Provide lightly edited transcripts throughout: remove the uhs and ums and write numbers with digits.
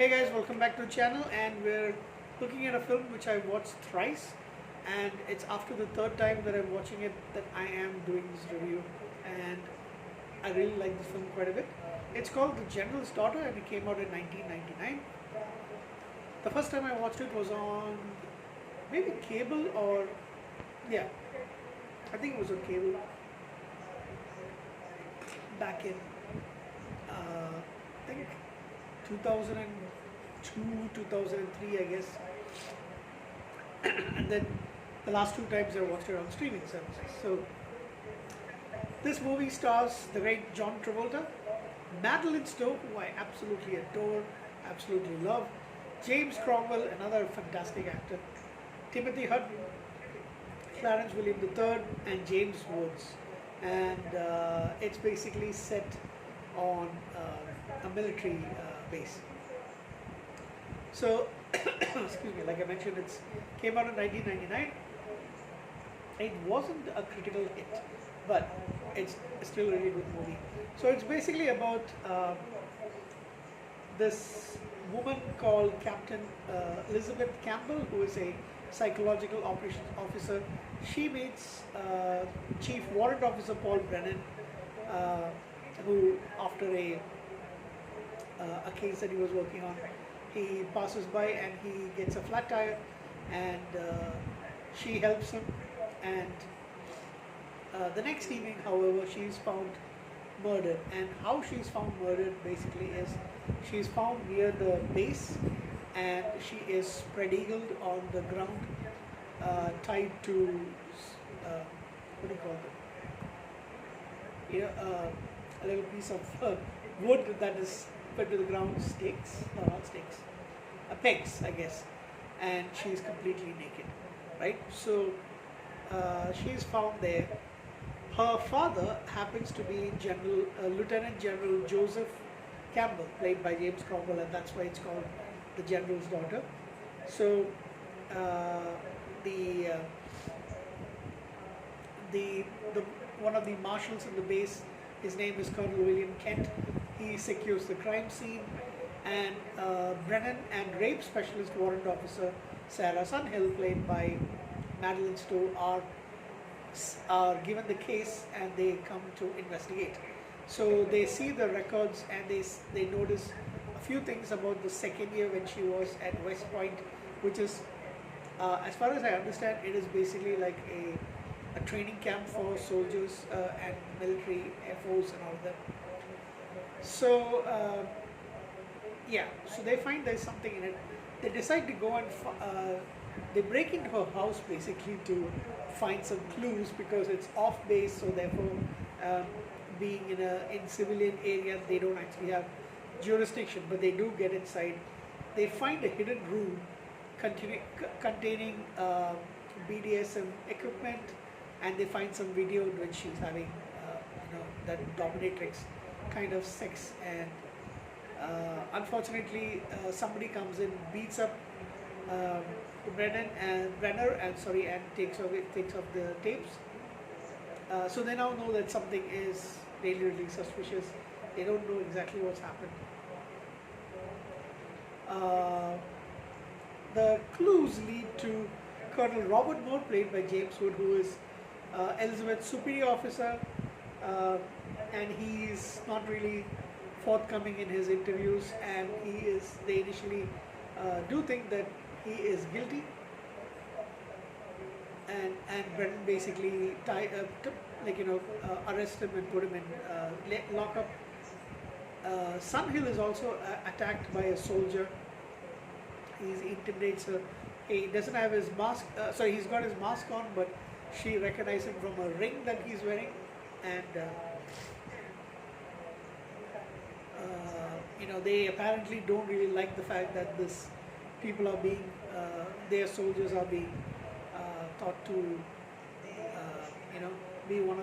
Hey guys, welcome back to the channel, and we're looking at a film which I watched thrice, and it's after the third time that I'm watching it that I am doing this review, and I really like this film quite a bit. It's called The General's Daughter, and it came out in 1999. The first time I watched it was on maybe cable, or yeah, I think it was on cable back in I think 2002, 2003, I guess. And then the last two times I watched it on streaming services. So this movie stars the great John Travolta, Madeline Stowe, who I absolutely adore, absolutely love, James Cromwell, another fantastic actor, Timothy Hutton, Clarence William III, and James Woods. And it's basically set on a military base. So, excuse me, like I mentioned, it came out in 1999. It wasn't a critical hit, but it's still a really good movie. So it's basically about this woman called Captain Elizabeth Campbell, who is a psychological operations officer. She meets Chief Warrant Officer Paul Brennan, who, after a case that he was working on, he passes by and he gets a flat tire, and she helps him. And the next evening, however, she is found murdered. And how she's found murdered basically is she's found near the base, and she is spread eagled on the ground, tied to what do you call it? A little piece of wood that is put to the ground, stakes, no, not stakes, pegs, I guess, and she's completely naked, right? So she's found there. Her father happens to be Lieutenant General Joseph Campbell, played by James Cromwell, and that's why it's called The General's Daughter. So the one of the marshals in the base, his name is Colonel William Kent. He secures the crime scene, and Brennan and rape specialist warrant officer Sarah Sunhill, played by Madeline Stowe, are given the case, and they come to investigate. So they see the records, and they notice a few things about the second year when she was at West Point, which is, as far as I understand, it is basically like a training camp for soldiers and military FOs and all of that. So yeah, so they find there's something in it. They decide to go and they break into her house basically to find some clues, because it's off base. So therefore, being in civilian area, they don't actually have jurisdiction, but they do get inside. They find a hidden room containing BDSM equipment, and they find some video in which she's having that dominatrix kind of sex. And unfortunately, somebody comes in, beats up Brenner, and takes off the tapes. So they now know that something is really, really suspicious. They don't know exactly what's happened. The clues lead to Colonel Robert Moore, played by James Wood, who is Elizabeth's superior officer, and he's not really forthcoming in his interviews, and they initially do think that he is guilty, and Brennan basically arrest him and put him in lockup. Sunhill is also attacked by a soldier. He intimidates her. He doesn't have his mask, he's got his mask on, but she recognizes him from a ring that he's wearing. And they apparently don't really like the fact that this people are being, their soldiers are being thought to, be one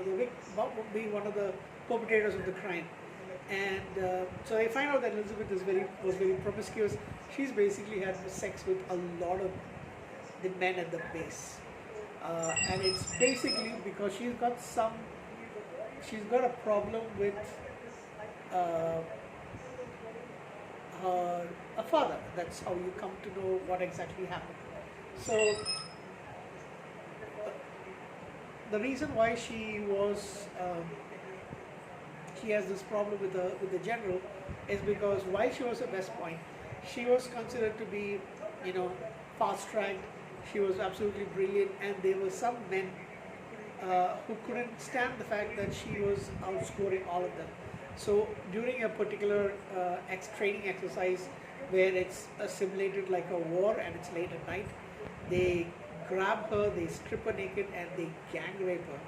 of the perpetrators of the crime. And so they find out that Elizabeth was very promiscuous. She's basically had sex with a lot of the men at the base, and it's basically because she's got a problem with her a father. That's how you come to know what exactly happened. So the reason why she has this problem with the general is because while she was at West Point, she was considered to be, you know, fast tracked. She was absolutely brilliant, and there were some men who couldn't stand the fact that she was outscoring all of them. So during a particular training exercise where it's simulated like a war and it's late at night, they grab her, they strip her naked, and they gang rape her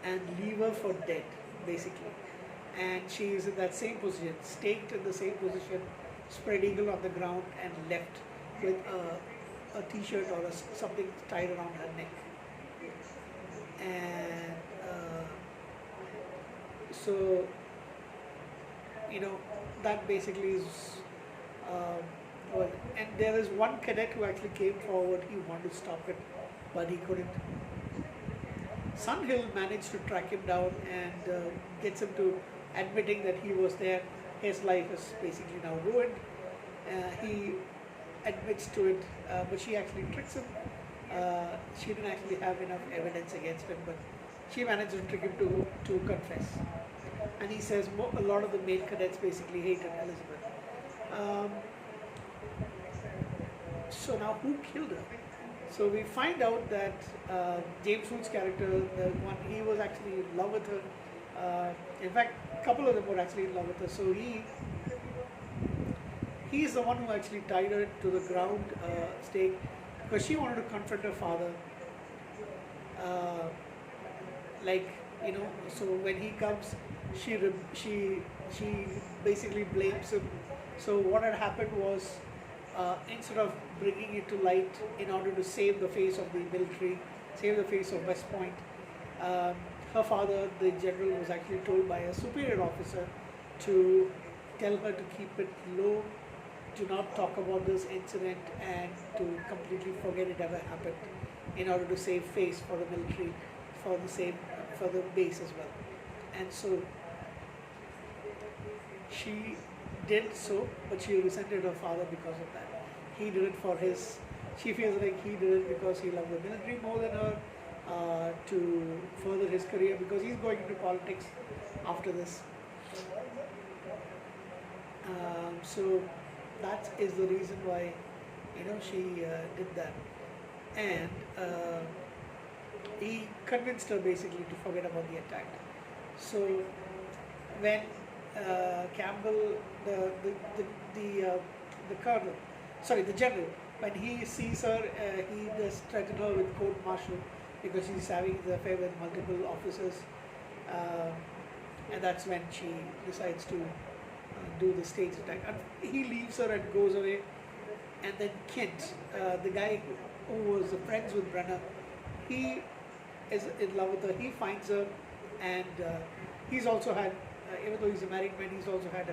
and leave her for dead, basically. And she is in that same position, staked in the same position, spread eagle on the ground, and left with a t-shirt or something tied around her neck. And so, you know, that basically is well, and there is one cadet who actually came forward. He wanted to stop it, but he couldn't. Sun Hill managed to track him down and gets him to admitting that he was there. His life is basically now ruined. He admits to it, but she actually tricks him. She didn't actually have enough evidence against him, but she managed to trick him to confess. And he says a lot of the male cadets basically hated Elizabeth. So now who killed her? So we find out that James Woods' character, the one, he was actually in love with her. In fact, a couple of them were actually in love with her. So he's the one who actually tied her to the ground stake because she wanted to confront her father. Like, you know, so when he comes, she basically blames him. So what had happened was, instead of bringing it to light in order to save the face of the military, save the face of West Point, her father, the general, was actually told by a superior officer to tell her to keep it low, to not talk about this incident, and to completely forget it ever happened, in order to save face for the military, for the base as well. And so she did so, but she resented her father because of that. He did it for she feels like he did it because he loved the military more than her, to further his career, because he's going into politics after this. So that is the reason why, you know, she did that. And he convinced her basically to forget about the attack. So when Campbell, the colonel, sorry, the general, when he sees her, he just threatened her with court-martial because she's having the affair with multiple officers, and that's when she decides to do the stage attack. And he leaves her and goes away. And then Kent, the guy who was friends with Brenner, he is in love with her. He finds her, and he's also had, even though he's a married man, he's also had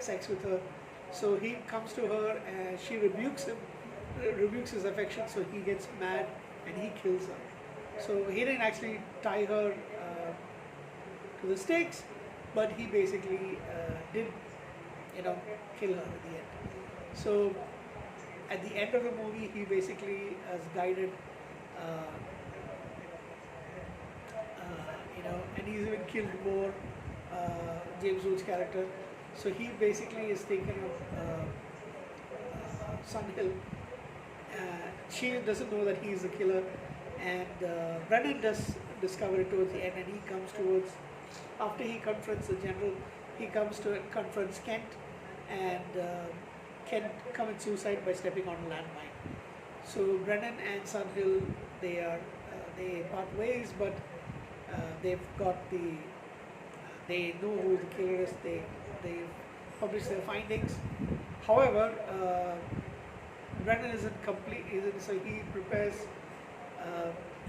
sex with her. So he comes to her and she rebukes his affection, so he gets mad and he kills her. So he didn't actually tie her to the stakes, but he basically did, you know, kill her at the end. So at the end of the movie, he basically has guided, you know, and he's even killed more, James Woods' character. So he basically is taken of Sun Hill. She doesn't know that he's the killer, and Brennan does discover it towards the end, and he comes towards, after he confronts the general, he confronts Kent, and Kent commits suicide by stepping on a landmine. So Brennan and Sun Hill, they part ways, but they know who the killer is. They publish their findings. However, Brennan isn't complete, so he prepares,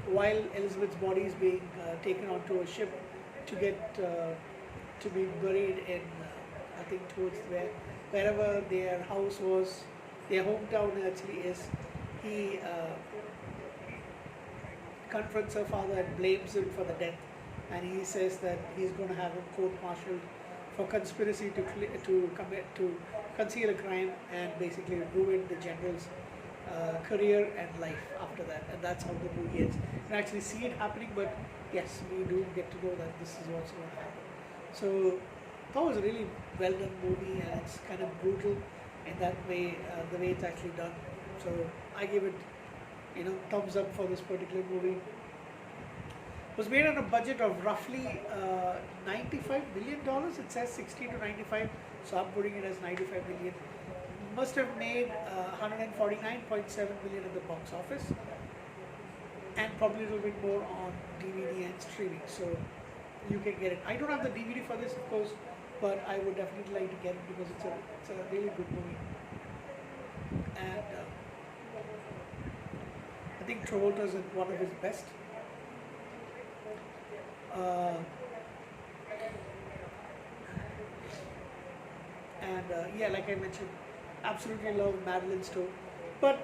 while Elizabeth's body is being taken onto a ship to get to be buried in, I think towards wherever their house was, their hometown actually is. He confronts her father and blames him for the death, and he says that he's going to have him court-martialed for conspiracy to conceal a crime and basically ruin the general's career and life after that, and that's how the movie ends. You can actually see it happening, but yes, we do get to know that this is what's going to happen. So that was a really well done movie, and it's kind of brutal in that way, the way it's actually done. So I give it, thumbs up for this particular movie. It was made on a budget of roughly $95 million. It says 60 to 95, so I'm putting it as 95 million. Must have made 149.7 million at the box office, and probably a little bit more on DVD and streaming. So you can get it. I don't have the DVD for this, of course, but I would definitely like to get it because it's a really good movie. And I think Travolta's in one of his best. Yeah, like I mentioned, absolutely love Madeline Stowe. But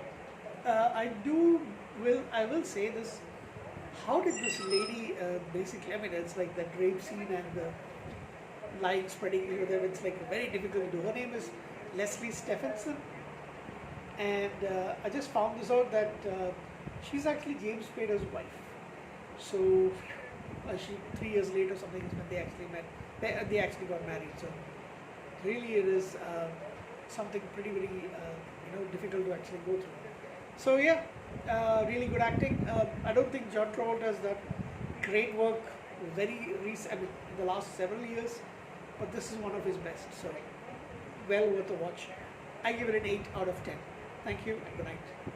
I will say this: how did this lady basically? I mean, it's like that rape scene and the lying spreading over there. It's like very difficult to do. Her name is Leslie Stephenson, and I just found this out that she's actually James Spader's wife. So she 3 years later something is when they actually met. They actually got married. So really, it is something pretty very difficult to actually go through. So yeah, really good acting. I don't think John Travolta has done great work very recent. I mean, in the last several years, but this is one of his best. So well worth a watch. I give it an 8 out of 10. Thank you and good night.